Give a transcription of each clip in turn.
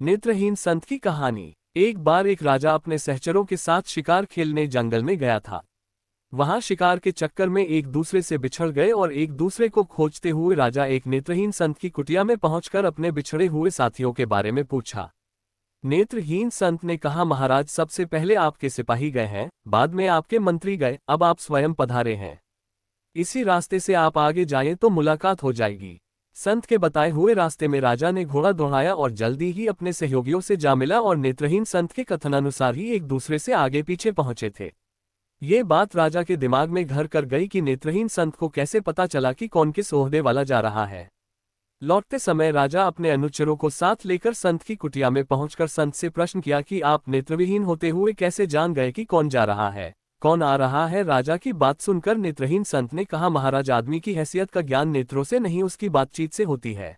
नेत्रहीन संत की कहानी। एक बार एक राजा अपने सहचरों के साथ शिकार खेलने जंगल में गया था। वहां शिकार के चक्कर में एक दूसरे से बिछड़ गए और एक दूसरे को खोजते हुए राजा एक नेत्रहीन संत की कुटिया में पहुंचकर अपने बिछड़े हुए साथियों के बारे में पूछा। नेत्रहीन संत ने कहा, महाराज, सबसे पहले आपके सिपाही गए हैं, बाद में आपके मंत्री गए, अब आप स्वयं पधारे हैं। इसी रास्ते से आप आगे जाएं तो मुलाकात हो जाएगी। संत के बताए हुए रास्ते में राजा ने घोड़ा दौड़ाया और जल्दी ही अपने सहयोगियों से जा मिला और नेत्रहीन संत के कथनानुसार ही एक दूसरे से आगे पीछे पहुंचे थे। ये बात राजा के दिमाग में घर कर गई कि नेत्रहीन संत को कैसे पता चला कि कौन किस ओहदे वाला जा रहा है। लौटते समय राजा अपने अनुचरों को साथ लेकर संत की कुटिया में पहुंचकर संत से प्रश्न किया कि आप नेत्रविहीन होते हुए कैसे जान गए कि कौन जा रहा है, कौन आ रहा है। राजा की बात सुनकर नेत्रहीन संत ने कहा, महाराज, आदमी की हैसियत का ज्ञान नेत्रों से नहीं उसकी बातचीत से होती है।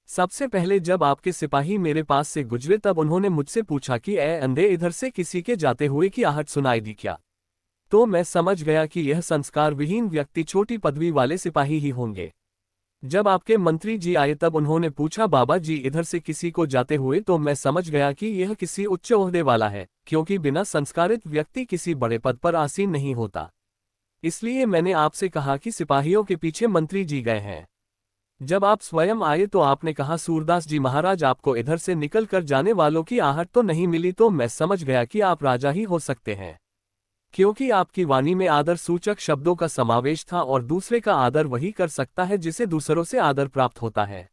सबसे पहले जब आपके सिपाही मेरे पास से गुजरे तब उन्होंने मुझसे पूछा कि ए अंधे, इधर से किसी के जाते हुए की आहट सुनाई दी क्या? तो मैं समझ गया कि यह संस्कार विहीन व्यक्ति छोटी पदवी वाले सिपाही ही होंगे। जब आपके मंत्री जी आए तब उन्होंने पूछा, बाबा जी, इधर से किसी को जाते हुए, तो मैं समझ गया कि यह किसी उच्च ओहदे वाला है, क्योंकि बिना संस्कारित व्यक्ति किसी बड़े पद पर आसीन नहीं होता। इसलिए मैंने आपसे कहा कि सिपाहियों के पीछे मंत्री जी गए हैं। जब आप स्वयं आए तो आपने कहा, सूरदास जी महाराज, आपको इधर से निकल कर जाने वालों की आहट तो नहीं मिली, तो मैं समझ गया कि आप राजा ही हो सकते हैं, क्योंकि आपकी वाणी में आदर सूचक शब्दों का समावेश था और दूसरे का आदर वही कर सकता है जिसे दूसरों से आदर प्राप्त होता है,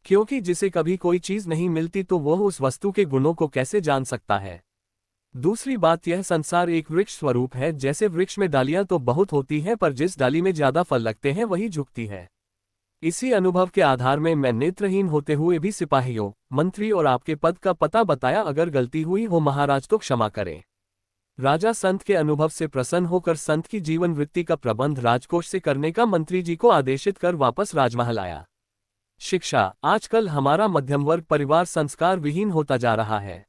क्योंकि जिसे कभी कोई चीज नहीं मिलती तो वह उस वस्तु के गुणों को कैसे जान सकता है। दूसरी बात, यह संसार एक वृक्ष स्वरूप है। जैसे वृक्ष में डालियां तो बहुत होती हैं, पर जिस डाली में ज्यादा फल लगते हैं वही झुकती है। इसी अनुभव के आधार में मैं नेत्रहीन होते हुए भी सिपाहियों, मंत्री और आपके पद का पता बताया। अगर गलती हुई हो महाराज तो क्षमा करें। राजा संत के अनुभव से प्रसन्न होकर संत की जीवन वृत्ति का प्रबंध राजकोष से करने का मंत्री जी को आदेशित कर वापस राजमहल आया। शिक्षा। आजकल हमारा मध्यम वर्ग परिवार संस्कार विहीन होता जा रहा है।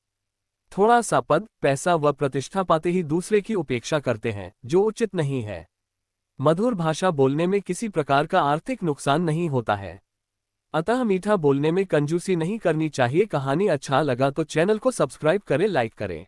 थोड़ा सा पद, पैसा व प्रतिष्ठा पाते ही दूसरे की उपेक्षा करते हैं, जो उचित नहीं है। मधुर भाषा बोलने में किसी प्रकार का आर्थिक नुकसान नहीं होता है, अतः मीठा बोलने में कंजूसी नहीं करनी चाहिए। कहानी अच्छा लगा तो चैनल को सब्सक्राइब करें, लाइक करें।